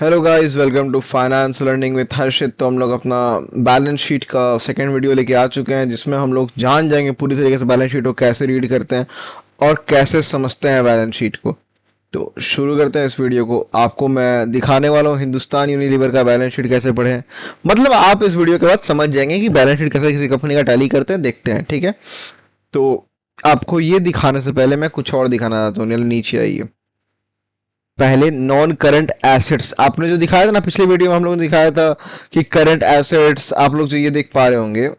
Hello guys, welcome to finance learning with Harshit. तो हम लोग अपना बैलेंस शीट का सेकंड वीडियो लेके आ चुके हैं, जिसमें हम लोग जान जाएंगे पूरी तरीके से बैलेंस शीट को कैसे रीड करते हैं और कैसे समझते हैं बैलेंस शीट को। तो शुरू करते हैं इस वीडियो को। आपको मैं दिखाने वाला हूँ हिंदुस्तान यूनिलीवर का बैलेंस शीट कैसे पढ़े। मतलब आप इस वीडियो के बाद समझ जाएंगे कि बैलेंस शीट कैसे किसी कंपनी का टैली करते हैं, देखते हैं। ठीक है, तो आपको ये दिखाने से पहले मैं कुछ और दिखाना चाहता हूँ। नीचे आइए। पहले नॉन करंट एसेट्स आपने जो दिखाया था ना, पिछले वीडियो में हम लोगों ने दिखाया था कि करंट एसेट्स, आप लोग जो ये देख पा रहे होंगे,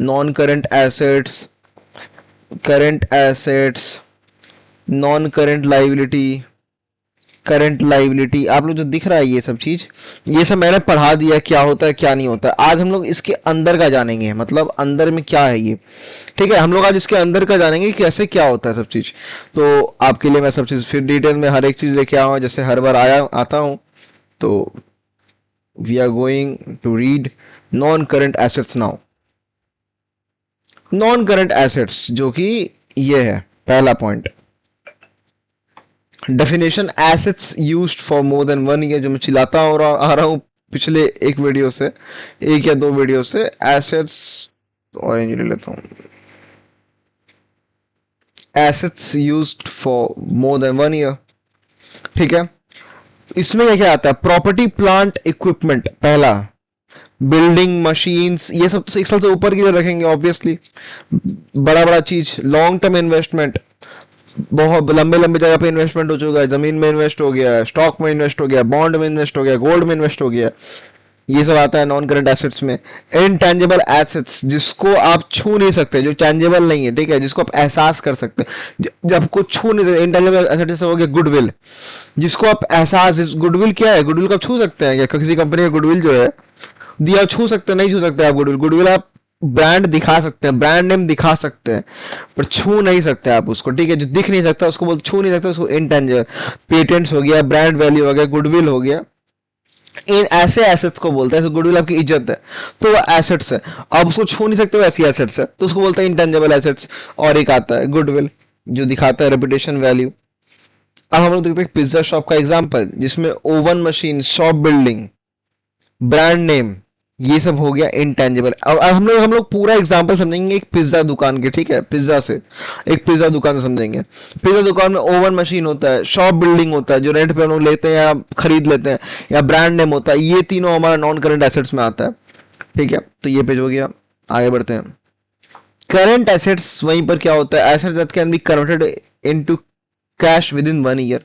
non current assets, current assets, non current liability, current liability, आप लोग जो दिख रहा है ये सब चीज, ये सब मैंने पढ़ा दिया क्या होता है क्या नहीं होता है। आज हम लोग इसके अंदर का जानेंगे, मतलब अंदर में क्या है ये। ठीक है, हम लोग आज इसके अंदर का जानेंगे कैसे क्या होता है सब चीज। तो आपके लिए मैं सब चीज फिर डिटेल में हर एक चीज लेके आया हूं, जैसे हर बार आता हूं। तो we are going to read non current assets now. Non current assets जो कि ये है पहला point, definition assets used for more than 1 year, जो मैं चिल्लाता आ रहा हूं पिछले एक वीडियो से, एक या दो वीडियो से। एसेट्स, ऑरेंज ले लेता हूं, assets used for more than 1 year. ठीक है, इसमें क्या क्या आता है? प्रॉपर्टी, प्लांट, इक्विपमेंट पहला, बिल्डिंग, मशीन्स, ये सब तो 1 साल से ऊपर की तरह रखेंगे ऑब्वियसली। बड़ा बड़ा चीज, लॉन्ग टर्म इन्वेस्टमेंट, बहुत लंबे लंबे जगह पे इन्वेस्टमेंट हो चुका है, जमीन में इन्वेस्ट हो गया है, स्टॉक में इन्वेस्ट हो गया, बॉन्ड में इन्वेस्ट हो गया, गोल्ड में इन्वेस्ट हो गया, ये सब आता है नॉन करंट एसेट्स में। इनटेंजिबल एसेट्स, जिसको आप छू नहीं सकते, जो टेंजिबल नहीं है, ठीक है, जिसको आप एहसास कर सकते हैं, जब कुछ छू नहीं सकते। इनटेंजिबल एसेट्स हो गया गुडविल, जिसको आप एहसास, गुडविल क्या है? गुडविल को आप छू सकते हैं क्या? किसी कंपनी का गुडविल जो है दिया छू सकते हैं? नहीं छू सकते आप गुडविल। गुडविल आप ब्रांड दिखा सकते हैं, ब्रांड नेम दिखा सकते हैं, पर छू नहीं सकते आप उसको। ठीक है, जो दिख नहीं सकता उसको बोल, छू नहीं सकते उसको इनटेंजिबल। पेटेंट्स हो गया, ब्रांड वैल्यू हो गया, गुडविल हो गया, इन ऐसे एसेट्स को बोलते हैं। गुडविल आपकी इज्जत है तो वो एसेट्स है, आप उसको छू नहीं सकते, वैसी एसेट्स है, तो उसको बोलते हैं इंटेंजिबल एसेट्स। और एक आता है गुडविल, जो दिखाता है रेपुटेशन वैल्यू। अब हम लोग देखते हैं पिज्जा शॉप का एग्जांपल, जिसमें oven machine, shop building, brand name, ये सब हो गया इंटेंजिबल। अब हम लोग पूरा एग्जांपल समझेंगे एक पिज्जा दुकान के। ठीक है, पिज्जा से, एक पिज्जा दुकान से समझेंगे। पिज्जा दुकान में ओवन मशीन होता है, शॉप बिल्डिंग होता है जो रेंट पे हम लोग लेते हैं या खरीद लेते हैं, या ब्रांड नेम होता है। ये तीनों हमारा नॉन करंट एसेट्स में आता है। ठीक है, तो ये पेज हो गया। आगे बढ़ते हैं। करंट एसेट्स, वहीं पर क्या होता है? Assets that can be converted into cash with in 1 year,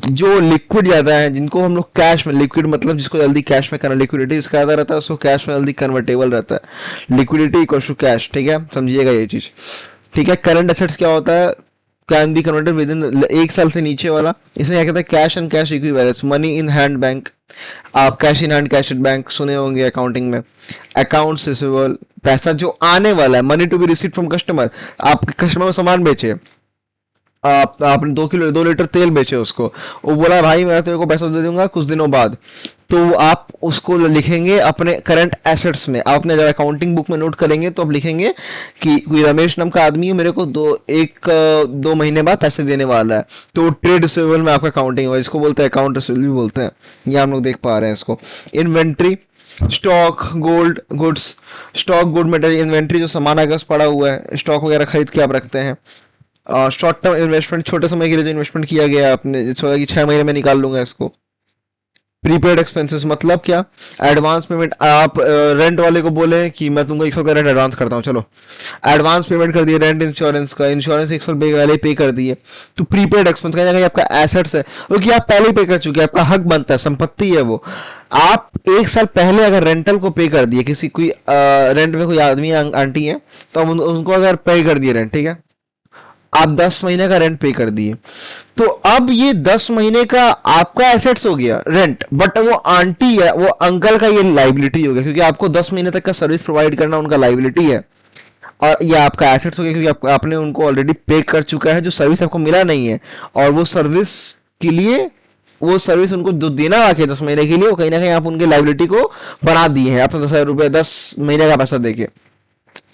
जो लिक्विड ज्यादा है, जिनको हम लोग कैश में, लिक्विड मतलब जिसको जल्दी कैश में करना, लिक्विडिटी इसका ज्यादा रहता है, उसको कैश में जल्दी कन्वर्टेबल रहता है। Liquidity equal to cash. ठीक है, समझिएगा ये चीज। ठीक है, करंट एसेट्स क्या होता है? Can be converted within 1 साल से नीचे वाला। इसमें क्या कहता है? Cash and cash equivalents, money in hand bank, आप cash in hand, cash in bank सुने होंगे अकाउंटिंग में। अकाउंट्स रिसीवेबल, पैसा जो आने वाला है, money to be received from customer, आप कस्टमर को सामान बेचे, आपने 2 लीटर तेल बेचे उसको, वो बोला भाई मैं तेरे को पैसा दे दूंगा कुछ दिनों बाद, तो आप उसको लिखेंगे अपने करंट एसेट्स में। आप अपने जब अकाउंटिंग बुक में नोट करेंगे तो आप लिखेंगे कि कोई रमेश नाम का आदमी है, मेरे को 2 महीने बाद पैसे देने वाला है, तो ट्रेड रिसीवेबल में आपका अकाउंटिंग होगा, इसको बोलते हैं अकाउंट रिसीवेबल बोलते हैं। ये हम लोग देख पा रहे हैं इसको। Inventory, stock, gold, goods, stock, good material, inventory जो सामान अगर पड़ा हुआ है, स्टॉक वगैरह खरीद के आप रखते हैं। शॉर्ट टर्म इन्वेस्टमेंट, छोटे समय के लिए जो इन्वेस्टमेंट किया गया है आपने, जैसे होगा कि 6 महीने में निकाल लूंगा इसको। प्रीपेड एक्सपेंसेस मतलब क्या? एडवांस पेमेंट, आप रेंट वाले को बोले कि मैं तुमको 100 का रेंट एडवांस करता हूँ, चलो एडवांस पेमेंट कर दिए। रेंट इंश्योरेंस का, इंश्योरेंस 100 पहले पे कर दिए, तो प्रीपेड एक्सपेंस कहीं ना कहीं आपका एसेट्स है, क्योंकि आप पहले ही पे कर चुके हैं, आपका हक बनता है, संपत्ति है वो। आप 1 साल पहले अगर रेंटल को पे कर दिए, किसी कोई रेंट में कोई आदमी आंटी है, तो आप उनको अगर पे कर दिए रेंट, ठीक है, आप 10 महीने का रेंट पे कर दिए, तो अब ये 10 महीने का आपका एसेट्स हो गया रेंट, बट वो आंटी है, वो अंकल का ये लाइबिलिटी हो गया, क्योंकि आपको 10 महीने तक का सर्विस प्रोवाइड करना उनका लाइबिलिटी है, और ये आपका एसेट्स हो गया, क्योंकि आपने उनको ऑलरेडी पे कर चुका है, जो सर्विस आपको मिला नहीं है, और वो सर्विस के लिए, वो सर्विस उनको जो देना बाकी है 10 महीने के लिए, वो कहीं ना कहीं आप उनके लाइबिलिटी को बना दिए हैं आपने 10,000 रुपए 10 महीने का पैसा देके।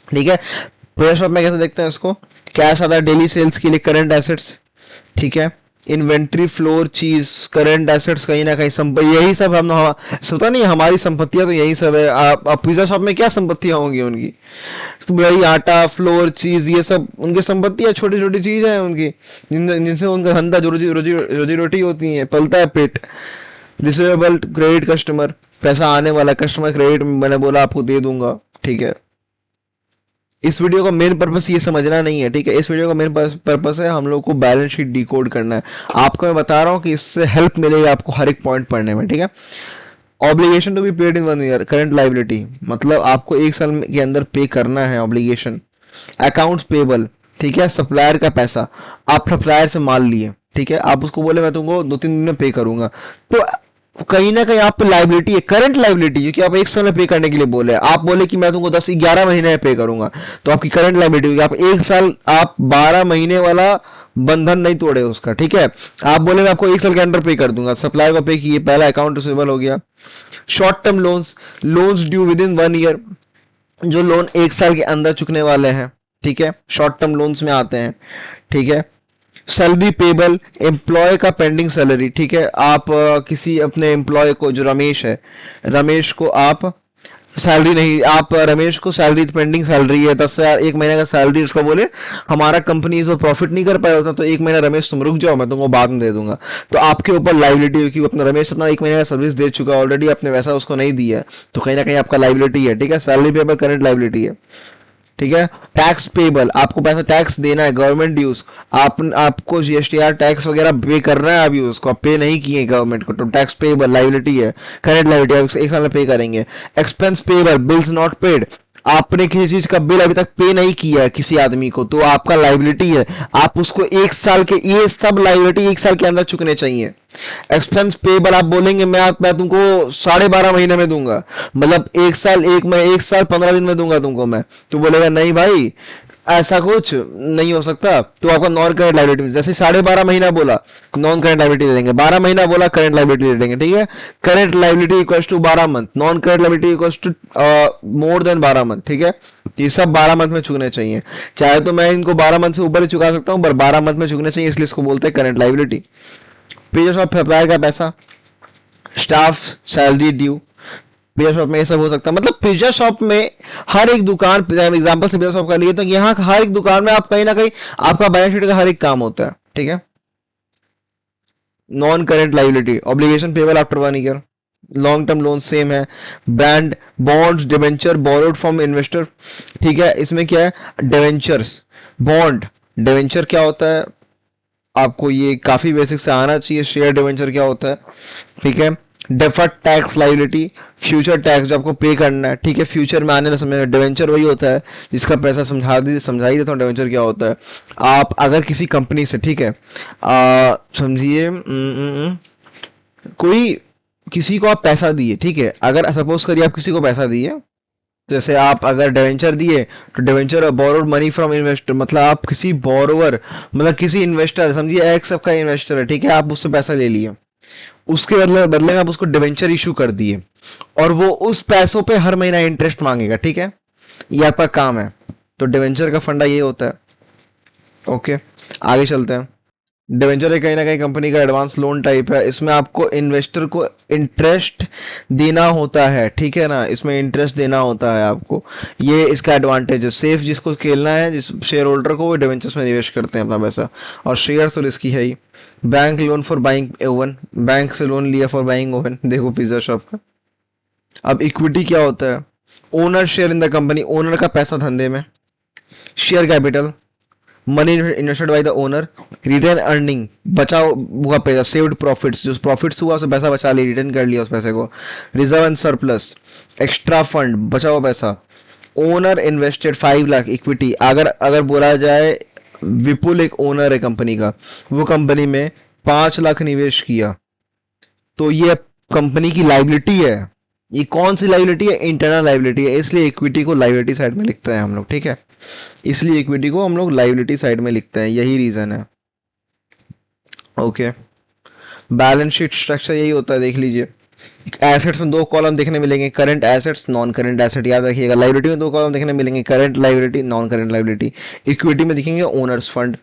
ठीक है, प्रोडक्ट शॉप में कैसे देखते हैं इसको? कैश आता है डेली सेल्स के लिए, करंट एसेट्स। ठीक है, इन्वेंट्री, फ्लोर, चीज, करंट एसेट्स, कहीं ना कहीं संपत्ति, यही सब हम सोता नहीं, हमारी संपत्तियां तो यही सब है। आप पिज्जा शॉप में क्या संपत्तियां होंगी उनकी? तो वही आटा, फ्लोर, चीज, ये सब उनकी संपत्तियां, छोटी छोटी चीज है उनकी, जिनसे उनका धंधा, जो रोजी रोटी होती है, पलता है पेट। रिसीवेबल, क्रेडिट, कस्टमर, पैसा आने वाला, कस्टमर क्रेडिट मैंने बोला आपको दे दूंगा, ठीक है। इस वीडियो का मेन पर्पस ये समझना नहीं है, ठीक है। इस वीडियो का मेन पर्पस है हम लोग को बैलेंस शीट डिकोड करना है। आपको मैं बता रहा हूँ कि इससे हेल्प मिलेगा आपको हर एक पॉइंट पढ़ने में, ठीक है। Obligation to be paid in 1 year, current liability, मतलब आपको 1 साल के अंदर पे करना है ऑब्लिगेशन। अकाउंट्स पेबल, ठीक है, सप्लायर का पैसा, आप सप्लायर से माल लिए, ठीक है, आप उसको बोले मैं तुमको 2-3 दिन में पे करूंगा, तो कहीं ना कहीं आप पे लाइबिलिटी है, करंट लाइबिलिटी, क्योंकि आप 1 साल में पे करने के लिए बोले। आप बोले कि मैं तुमको 10-11 महीने में पे करूंगा, तो आपकी करंट लाइबिलिटी होगी। आप 1 साल, आप 12 महीने वाला बंधन नहीं तोड़े उसका, ठीक है। आप बोले मैं आपको 1 साल के अंदर पे कर दूंगा, सप्लायर को पे किए, पहला अकाउंट रिसीवेबल हो गया। Short term loans, loans due with in 1 year, जो लोन 1 साल के अंदर चुकने वाले हैं, ठीक है, शॉर्ट टर्म लोन्स में आते हैं, ठीक है। सैलरी पेबल, एम्प्लॉय का पेंडिंग सैलरी, ठीक है, आप किसी अपने एम्प्लॉय को, जो रमेश है, रमेश को आप सैलरी नहीं, आप रमेश को सैलरी, पेंडिंग सैलरी है 10,000, 1 महीने का सैलरी, उसको बोले हमारा कंपनी इसमें प्रॉफिट नहीं कर पाया होता, तो 1 महीना रमेश तुम रुक जाओ, मैं तुमको बाद में दे दूंगा। तो आपके ऊपर लाइबिलिटी है कि अपना रमेश अपना 1 महीने का सर्विस दे चुका ऑलरेडी, आपने वैसा उसको नहीं दिया है, तो कहीं ना कहीं आपका लाइबिलिटी है, ठीक है। सैलरी पेबल करंट लाइबिलिटी है, ठीक है। टैक्स पेबल, आपको पैसा टैक्स देना है, गवर्नमेंट ड्यूज, आपको जीएसटीआर टैक्स वगैरह पे करना है, अभी उसको आप पे नहीं किए गवर्नमेंट को, तो टैक्स पेबल लाइबिलिटी है, करंट लाइबिलिटी, आप 1 साल में पे करेंगे। Expense payable, bills not paid, आपने किसी चीज का बिल अभी तक पे नहीं किया है किसी आदमी को, तो आपका लाइबिलिटी है, आप उसको 1 साल के, ये सब लाइबिलिटी 1 साल के अंदर चुकने चाहिए। एक्सपेंस पेबल, आप बोलेंगे मैं तुमको 12.5 महीने में दूंगा, मतलब 1 साल, 1 साल 15 दिन में दूंगा तुमको मैं, तो बोलेगा नहीं भाई ऐसा कुछ नहीं हो सकता, तो आपका नॉन करंट लाइबिलिटी, जैसे 12.5 महीना बोला नॉन करंट लाइबिलिटी दे देंगे, 12 महीना बोला करंट लाइबिलिटी दे देंगे, ठीक है। Current liability equals to 12 month, non current liability equals to more than 12 month, ठीक है। ये सब 12 मंथ में चुकने चाहिए, चाहे तो मैं इनको 12 मंथ से ऊपर ही चुका सकता हूँ, पर 12 मंथ में चुकने चाहिए, इसलिए इसको बोलते हैं current liability. Pages of supplier का पैसा, staff salary due, pizza shop में ये सब हो सकता है। मतलब पिज्जा शॉप में हर एक दुकान, एग्जांपल से पिज्जा शॉप का लिए तो यहाँ हर एक दुकान में आप कहीं ना कहीं आपका बैलेंस शीट का हर एक काम होता है, ठीक है। Non current liability, obligation payable after 1 year, long term loan same है। Brand, bonds, debenture, borrowed from investor, ठीक है। इसमें क्या है, डिवेंचर्स, बॉन्ड, डिवेंचर क्या होता है आपको ये काफी बेसिक से आना चाहिए, शेयर डिवेंचर क्या होता है, ठीक है। Deferred tax liability, future tax जो आपको पे करना है, ठीक है, फ्यूचर में आने वाले समय में। डिवेंचर वही होता है जिसका पैसा समझा ही देता हूँ डिवेंचर क्या होता है। आप अगर किसी कंपनी से, ठीक है, समझिए कोई किसी को आप पैसा दिए, ठीक है, अगर सपोज करिए आप किसी को पैसा दिए, जैसे आप अगर डिवेंचर दिए तो debenture borrowed money from investor, मतलब आप किसी बोरोवर, मतलब किसी इन्वेस्टर, समझिए एक्स का इन्वेस्टर है, ठीक है, आप उससे पैसा ले लिए, उसके बदले में आप उसको डिवेंचर इशू कर दिए, और वो उस पैसों पे हर महीना इंटरेस्ट मांगेगा, ठीक है, ये आपका काम है। तो डिवेंचर का फंडा ये होता है। ओके, आगे चलते हैं। डिवेंचर कहीं ना कहीं कंपनी का एडवांस लोन टाइप है, इसमें आपको इन्वेस्टर को इंटरेस्ट देना होता है, ठीक है ना, इसमें इंटरेस्ट देना होता है आपको, ये इसका एडवांटेज है। सेफ जिसको खेलना है, जिस शेयर होल्डर को, वो डिवेंचर्स में निवेश करते हैं अपना पैसा, और शेयर तो रिस्की है ही। Bank loan for buying oven, bank से लोन लिया फॉर बाइंग ओवन, देखो पिज्जा शॉप का। अब इक्विटी क्या होता है, owner share in the company, owner का पैसा धंधे में। Share capital, money invested by the owner. Return earning, बचा हुआ पैसा, सेव्ड प्रॉफिट्स, जो प्रॉफिट्स हुआ उसे पैसा बचा लिया, रिटर्न कर लिया उस पैसे को। Reserve and surplus, extra fund, बचा हुआ पैसा। ओनर इन्वेस्टेड 5 लाख इक्विटी, अगर बोला जाए विपुल एक ओनर है कंपनी का, वो कंपनी में 5 लाख निवेश किया, तो ये कंपनी की लाइबिलिटी है। ये कौन सी लाइबिलिटी है, इंटरनल लाइबिलिटी है, इसलिए इक्विटी को लाइबिलिटी साइड में लिखते हैं हम लोग, ठीक है, इसलिए इक्विटी को हम लोग लाइबिलिटी साइड में लिखते हैं, यही रीजन है। ओके, बैलेंस शीट स्ट्रक्चर यही होता है, देख लीजिए। एसेट्स में 2 कॉलम देखने मिलेंगे, current assets, non current asset, याद रखिएगा। लाइबिलिटी में 2 कॉलम देखने मिलेंगे, current liability, non current liability. Equity में दिखेंगे ओनर्स फंड,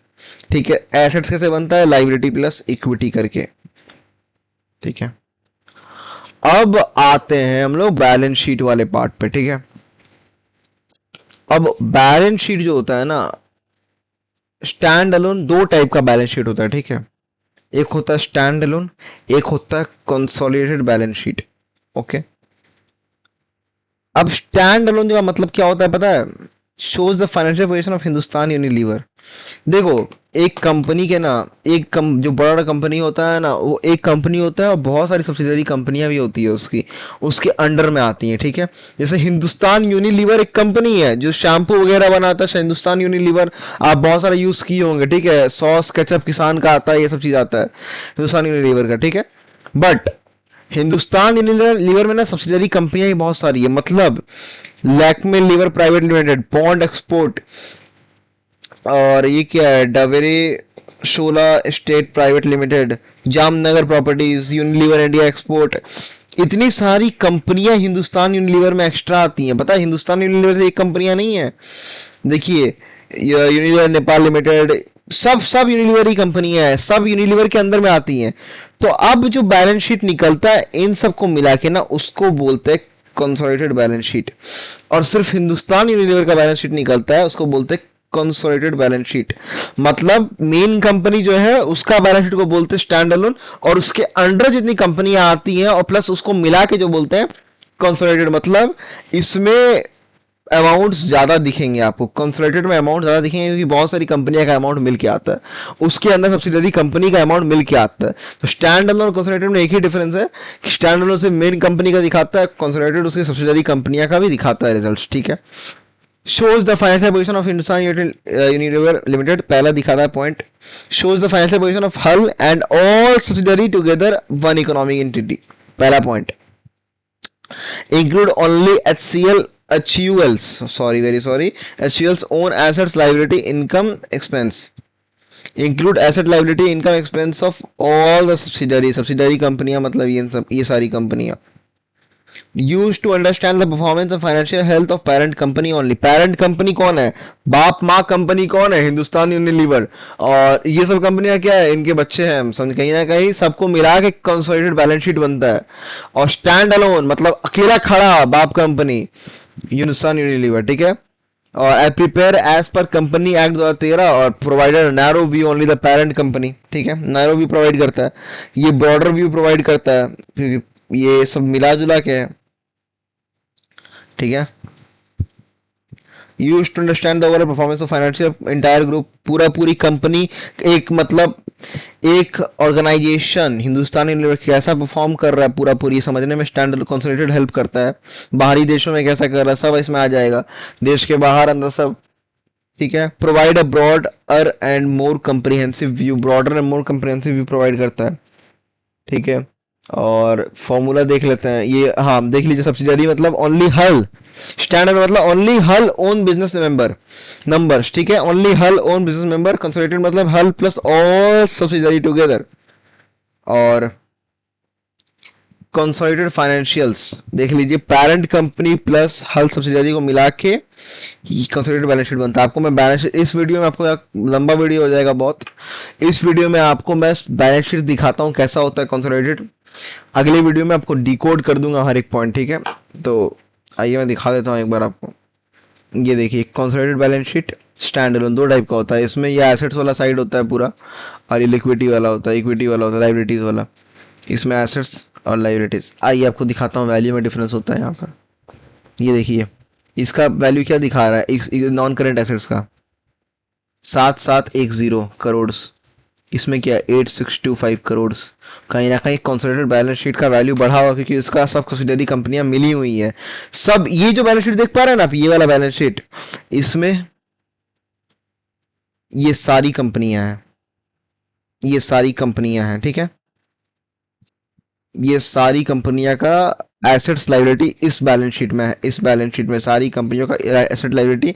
ठीक है, एसेट्स कैसे बनता है, लाइबिलिटी प्लस इक्विटी करके। ठीक है, अब आते हैं हम लोग बैलेंस शीट वाले पार्ट पे। ठीक है, अब बैलेंस शीट जो होता है ना, स्टैंड अलोन दो टाइप का बैलेंस शीट होता है। ठीक है, एक होता है स्टैंड अलोन, एक होता है कंसोलिडेटेड बैलेंस शीट। ओके, अब स्टैंड अलोन का मतलब क्या होता है पता है, shows the financial position of Hindustan Unilever. देखो, एक कंपनी के ना, जो बड़ा बड़ा कंपनी होता है ना, वो एक कंपनी होता है और बहुत सारी सब्सिडरी कंपनियां भी होती है उसकी, उसके अंडर में आती हैं। ठीक है, जैसे हिंदुस्तान यूनिलीवर एक कंपनी है जो शैम्पू वगैरह बनाता है, हिंदुस्तान यूनिलीवर आप बहुत सारे यूज किए होंगे। ठीक है, सॉस केचप किसान का आता है, ये सब चीज आता है हिंदुस्तान यूनिलीवर का। ठीक है, बट हिंदुस्तान लीवर में ना सब्सिडरी कंपनियां ही बहुत सारी है, मतलब Lakme lever private limited, bond export, और ये क्या है, डवेरे शोला state private limited, Jamnagar properties, Unilever India export. इतनी सारी कंपनियां हिंदुस्तान यूनिलीवर में एक्स्ट्रा आती हैं। पता है, हिंदुस्तान यूनिलीवर से एक कंपनियां नहीं है। देखिए, यूनिलीवर नेपाल लिमिटेड, सब यूनिलीवर ही कंपनियां हैं, सब यूनिलीवर के अंदर में आती हैं। तो अब जो बैलेंस शीट निकलता है इन सबको मिला के ना, उसको बोलते हैं कंसोलिडेटेड बैलेंस शीट। और सिर्फ हिंदुस्तान यूनिलीवर का बैलेंस शीट निकलता है, उसको बोलते हैं कंसोलिडेटेड बैलेंस शीट। मतलब मेन कंपनी जो है उसका बैलेंस शीट को बोलते हैं स्टैंड अलोन, और उसके अंडर जितनी कंपनियां आती हैं और प्लस उसको मिला के जो बोलते हैं कंसोलिडेटेड। मतलब इसमें अमाउंट्स ज्यादा दिखेंगे आपको, कंसोलिडेटेड में अमाउंट ज्यादा दिखेंगे क्योंकि बहुत सारी कंपनियां का अमाउंट मिल के आता है, उसके अंदर सब्सिडरी कंपनी का अमाउंट मिल के आता है। तो स्टैंड अलोन और कंसोलिडेटेड में एक ही डिफरेंस है कि स्टैंड अलोन से मेन कंपनी का दिखाता है, कंसोलिडेटेड उसकी सब्सिडरी कंपनियां का भी दिखाता है रिजल्ट। ठीक है, shows the financial position of Hindustan Unilever Limited, पहला दिखाता है point, shows the financial position of Hull and all subsidiary together one economic entity, पहला point. include only HCL HUL's, sorry, very sorry, HUL's own assets, liability, income, expense, include asset, liability, income, expense of all the subsidiary कंपनियां, मतलब ये सारी कंपनियां। Used to understand the performance and financial health of parent company only। parent company कौन है, बाप माँ company कौन है, हिंदुस्तान यूनिलीवर, और ये सब कंपनियां क्या है, इनके बच्चे हैं, समझ कहीं ना कहीं सबको मिला के कंसोलिडेटेड बैलेंस शीट बनता है। और स्टैंड अलोन मतलब अकेला खड़ा बाप कंपनी, हिंदुस्तान यूनिलीवर। ठीक है, और I prepare as per company act 2013 और provider narrow view only the parent company. ठीक है, नैरो व्यू प्रोवाइड करता है, ये ब्रॉडर व्यू प्रोवाइड करता है, क्योंकि ये सब मिला जुला के है। ठीक है, use to understand the overall performance of financial entire group, पूरी कंपनी, एक मतलब एक ऑर्गेनाइजेशन हिंदुस्तान यूनिलीवर कैसा परफॉर्म कर रहा है पूरी समझने में स्टैंडर्ड कंसोलिडेटेड हेल्प करता है। बाहरी देशों में कैसा कर रहा है सब इसमें आ जाएगा, देश के बाहर अंदर सब। ठीक है, provide a broader and more comprehensive view, broader and more comprehensive view provide करता है। ठीक है, और फॉर्मूला देख लेते हैं ये, हाँ देख लीजिए, सब्सिडरी मतलब ओनली हल, स्टैंडर्ड मतलब ओनली हल ओन बिजनेस मेंबर नंबर्स। ठीक है, ओनली हल ओन बिजनेस मेंबर, कंसोलिडेटेड मतलब हल प्लस ऑल सब्सिडरी टुगेदर, और कंसोलिडेटेड फाइनेंशियल्स देख लीजिए, पेरेंट कंपनी प्लस हल सब्सिडरी को मिला के कंसोलिडेटेड बैलेंस शीट बनता है। आपको मैं बैलेंस शीट इस वीडियो में, आपको लंबा वीडियो हो जाएगा बहुत, इस वीडियो में आपको मैं बैलेंस शीट दिखाता हूँ कैसा होता है कंसोलिडेटेड, अगले वीडियो में आपको डिकोड कर दूंगा हर एक पॉइंट। ठीक है, तो आइए मैं दिखा देता हूँ एक बार आपको। ये देखिए, consolidated balance sheet stand alone दो टाइप का होता है, इसमें ये एसेट्स वाला साइड होता है पूरा, और ये लिक्विडिटी वाला होता है, इक्विटी वाला होता है, लाइबिलिटीज वाला। इसमें एसेट्स और लाइबिलिटीज, आइए आपको दिखाता हूँ वैल्यू में डिफरेंस होता है यहाँ पर। ये देखिए, इसका वैल्यू क्या दिखा रहा है नॉन करेंट एसेट्स का, 7710 करोड़, इसमें क्या 8625 करोड़। कहीं ना कहीं कंसोलिडेटेड बैलेंस शीट का वैल्यू बढ़ा हुआ क्योंकि उसका सब सब्सिडरी कंपनियां मिली हुई है सब। ये जो बैलेंस शीट देख पा रहे हैं ना आप, ये वाला बैलेंस शीट, इसमें ये सारी कंपनियां हैं, ये सारी कंपनियां हैं। ठीक है, ये सारी कंपनियां का एसेट्स लाइबिलिटी इस बैलेंस शीट में है, इस बैलेंस शीट में सारी कंपनियों का एसेट लाइबिलिटी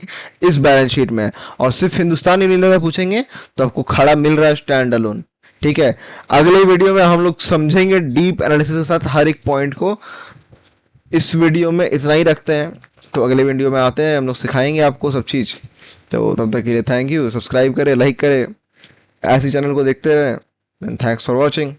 इस बैलेंस शीट में है। और सिर्फ हिंदुस्तान यूनिलीवर पूछेंगे तो आपको खड़ा मिल रहा है स्टैंड अलोन। ठीक है, अगले वीडियो में हम लोग समझेंगे डीप एनालिसिस के साथ हर एक पॉइंट को। इस वीडियो में इतना ही रखते हैं, तो अगले वीडियो में आते हैं, हम लोग सिखाएंगे आपको सब चीज। तो तब तक के लिए थैंक यू, सब्सक्राइब करें, लाइक करें, ऐसे चैनल को देखते रहें। Thanks for watching.